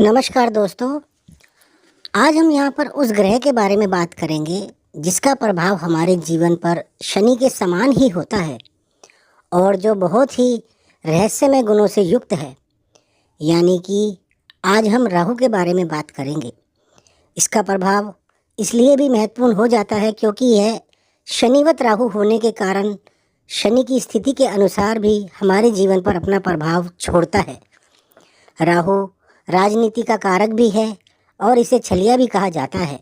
नमस्कार दोस्तों। आज हम यहाँ पर उस ग्रह के बारे में बात करेंगे जिसका प्रभाव हमारे जीवन पर शनि के समान ही होता है और जो बहुत ही रहस्यमय गुणों से युक्त है। यानी कि आज हम राहु के बारे में बात करेंगे। इसका प्रभाव इसलिए भी महत्वपूर्ण हो जाता है क्योंकि यह शनिवत राहु होने के कारण शनि की स्थिति के अनुसार भी हमारे जीवन पर अपना प्रभाव छोड़ता है। राहु राजनीति का कारक भी है और इसे छलिया भी कहा जाता है।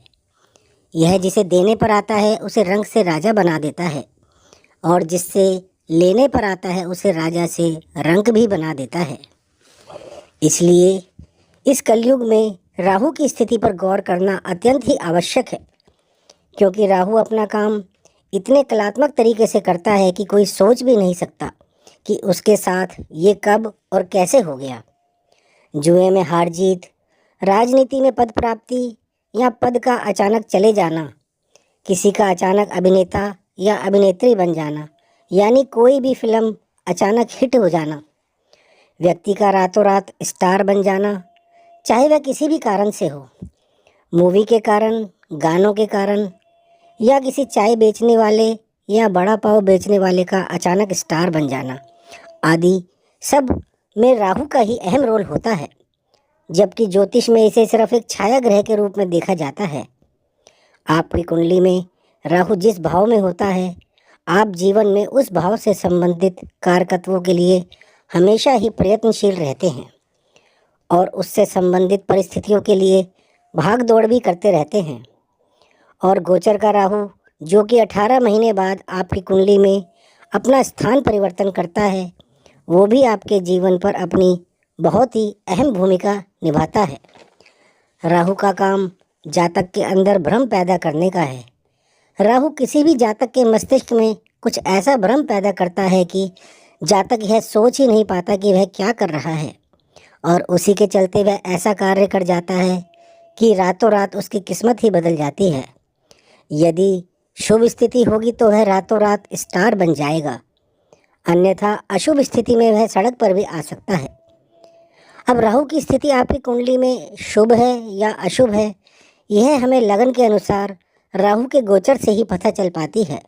यह जिसे देने पर आता है उसे रंक से राजा बना देता है और जिससे लेने पर आता है उसे राजा से रंक भी बना देता है। इसलिए इस कलयुग में राहु की स्थिति पर गौर करना अत्यंत ही आवश्यक है, क्योंकि राहु अपना काम इतने कलात्मक तरीके से करता है कि कोई सोच भी नहीं सकता कि उसके साथ ये कब और कैसे हो गया। जुए में हार जीत, राजनीति में पद प्राप्ति या पद का अचानक चले जाना, किसी का अचानक अभिनेता या अभिनेत्री बन जाना, यानी कोई भी फिल्म अचानक हिट हो जाना, व्यक्ति का रातों रात स्टार बन जाना, चाहे वह किसी भी कारण से हो, मूवी के कारण, गानों के कारण, या किसी चाय बेचने वाले या बड़ा पाव बेचने वाले का अचानक स्टार बन जाना आदि सब में राहु का ही अहम रोल होता है। जबकि ज्योतिष में इसे सिर्फ एक छाया ग्रह के रूप में देखा जाता है। आपकी कुंडली में राहु जिस भाव में होता है, आप जीवन में उस भाव से संबंधित कारकत्वों के लिए हमेशा ही प्रयत्नशील रहते हैं और उससे संबंधित परिस्थितियों के लिए भाग दौड़ भी करते रहते हैं। और गोचर का राहु जो कि 18 महीने बाद आपकी कुंडली में अपना स्थान परिवर्तन करता है, वो भी आपके जीवन पर अपनी बहुत ही अहम भूमिका निभाता है। राहु का काम जातक के अंदर भ्रम पैदा करने का है। राहु किसी भी जातक के मस्तिष्क में कुछ ऐसा भ्रम पैदा करता है कि जातक यह सोच ही नहीं पाता कि वह क्या कर रहा है, और उसी के चलते वह ऐसा कार्य कर जाता है कि रातों रात उसकी किस्मत ही बदल जाती है। यदि शुभ स्थिति होगी तो वह रातों रात स्टार बन जाएगा, अन्यथा अशुभ स्थिति में वह सड़क पर भी आ सकता है। अब राहु की स्थिति आपकी कुंडली में शुभ है या अशुभ है, यह हमें लगन के अनुसार राहु के गोचर से ही पता चल पाती है।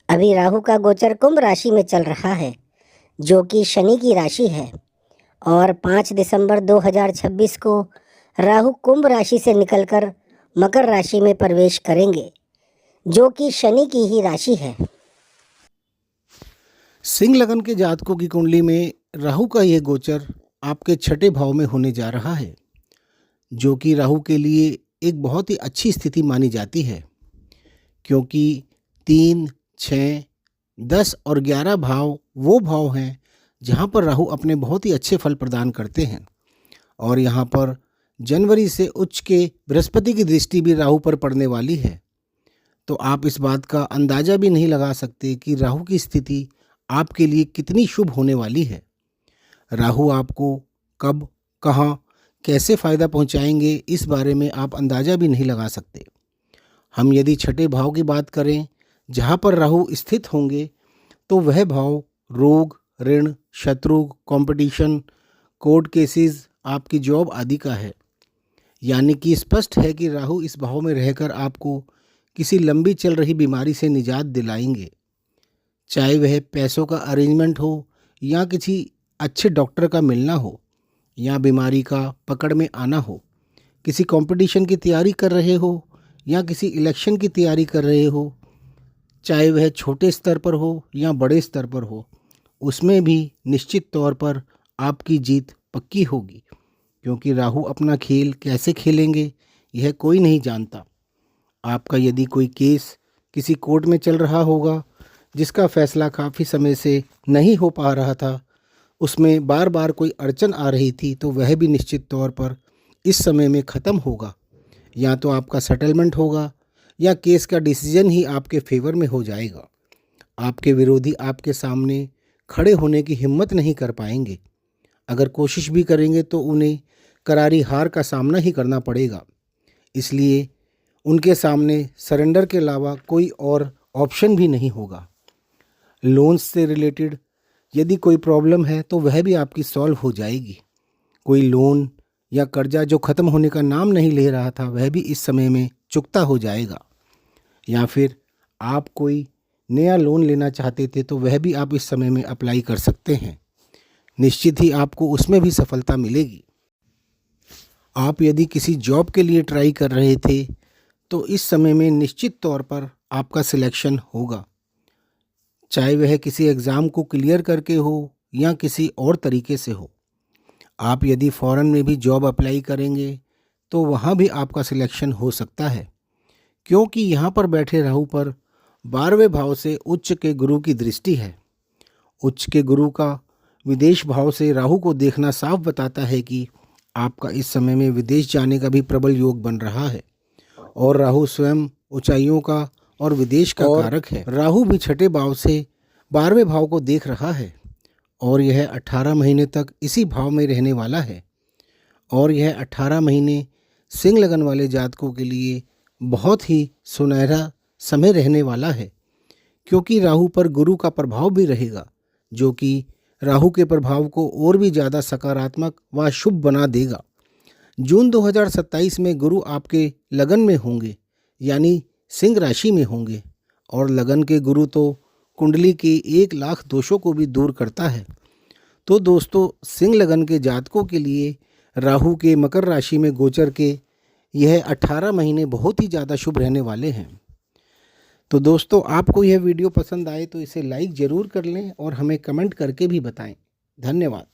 अभी राहु का गोचर कुंभ राशि में चल रहा है, जो कि शनि की राशि है, और 5 दिसंबर 2026 को राहु कुंभ राशि से निकलकर मकर राशि में प्रवेश करेंगे, जो कि शनि की ही राशि है। सिंह लगन के जातकों की कुंडली में राहु का यह गोचर आपके छठे भाव में होने जा रहा है, जो कि राहु के लिए एक बहुत ही अच्छी स्थिति मानी जाती है, क्योंकि 3, 6, 10 और 11 भाव वो भाव हैं जहां पर राहु अपने बहुत ही अच्छे फल प्रदान करते हैं। और यहां पर जनवरी से उच्च के बृहस्पति की दृष्टि भी राहु पर पड़ने वाली है। तो आप इस बात का अंदाज़ा भी नहीं लगा सकते कि राहु की स्थिति आपके लिए कितनी शुभ होने वाली है। राहु आपको कब, कहाँ, कैसे फ़ायदा पहुँचाएंगे, इस बारे में आप अंदाज़ा भी नहीं लगा सकते। हम यदि छठे भाव की बात करें जहाँ पर राहु स्थित होंगे, तो वह भाव रोग, ऋण, शत्रु, कंपटीशन, कोर्ट केसेस, आपकी जॉब आदि का है। यानी कि स्पष्ट है कि राहु इस भाव में रहकर आपको किसी लंबी चल रही बीमारी से निजात दिलाएंगे, चाहे वह पैसों का अरेंजमेंट हो या किसी अच्छे डॉक्टर का मिलना हो या बीमारी का पकड़ में आना हो, किसी कंपटीशन की तैयारी कर रहे हो या किसी इलेक्शन की तैयारी कर रहे हो, चाहे वह छोटे स्तर पर हो या बड़े स्तर पर हो, उसमें भी निश्चित तौर पर आपकी जीत पक्की होगी, क्योंकि राहु अपना खेल कैसे खेलेंगे यह कोई नहीं जानता। आपका यदि कोई केस किसी कोर्ट में चल रहा होगा जिसका फैसला काफ़ी समय से नहीं हो पा रहा था, उसमें बार बार कोई अड़चन आ रही थी, तो वह भी निश्चित तौर पर इस समय में ख़त्म होगा। या तो आपका सेटलमेंट होगा या केस का डिसीजन ही आपके फेवर में हो जाएगा। आपके विरोधी आपके सामने खड़े होने की हिम्मत नहीं कर पाएंगे। अगर कोशिश भी करेंगे तो उन्हें करारी हार का सामना ही करना पड़ेगा। इसलिए उनके सामने सरेंडर के अलावा कोई और ऑप्शन भी नहीं होगा। लोन्स से रिलेटेड यदि कोई प्रॉब्लम है तो वह भी आपकी सॉल्व हो जाएगी। कोई लोन या कर्जा जो ख़त्म होने का नाम नहीं ले रहा था वह भी इस समय में चुकता हो जाएगा। या फिर आप कोई नया लोन लेना चाहते थे तो वह भी आप इस समय में अप्लाई कर सकते हैं। निश्चित ही आपको उसमें भी सफलता मिलेगी। आप यदि किसी जॉब के लिए ट्राई कर रहे थे तो इस समय में निश्चित तौर पर आपका सिलेक्शन होगा, चाहे वह किसी एग्ज़ाम को क्लियर करके हो या किसी और तरीके से हो। आप यदि फॉरेन में भी जॉब अप्लाई करेंगे तो वहाँ भी आपका सिलेक्शन हो सकता है, क्योंकि यहाँ पर बैठे राहु पर 12वें भाव से उच्च के गुरु की दृष्टि है। उच्च के गुरु का विदेश भाव से राहु को देखना साफ बताता है कि आपका इस समय में विदेश जाने का भी प्रबल योग बन रहा है। और राहु स्वयं ऊंचाइयों का और विदेश का कारक है। राहु भी छठे भाव से 12वें भाव को देख रहा है और यह 18 महीने तक इसी भाव में रहने वाला है। और यह 18 महीने सिंह लगन वाले जातकों के लिए बहुत ही सुनहरा समय रहने वाला है, क्योंकि राहु पर गुरु का प्रभाव भी रहेगा, जो कि राहु के प्रभाव को और भी ज़्यादा सकारात्मक व शुभ बना देगा। जून 2027 में गुरु आपके लगन में होंगे, यानी सिंह राशि में होंगे। और लगन के गुरु तो कुंडली के 1 लाख दोषों को भी दूर करता है। तो दोस्तों, सिंह लगन के जातकों के लिए राहु के मकर राशि में गोचर के यह 18 महीने बहुत ही ज़्यादा शुभ रहने वाले हैं। तो दोस्तों, आपको यह वीडियो पसंद आए तो इसे लाइक ज़रूर कर लें और हमें कमेंट करके भी बताएं। धन्यवाद।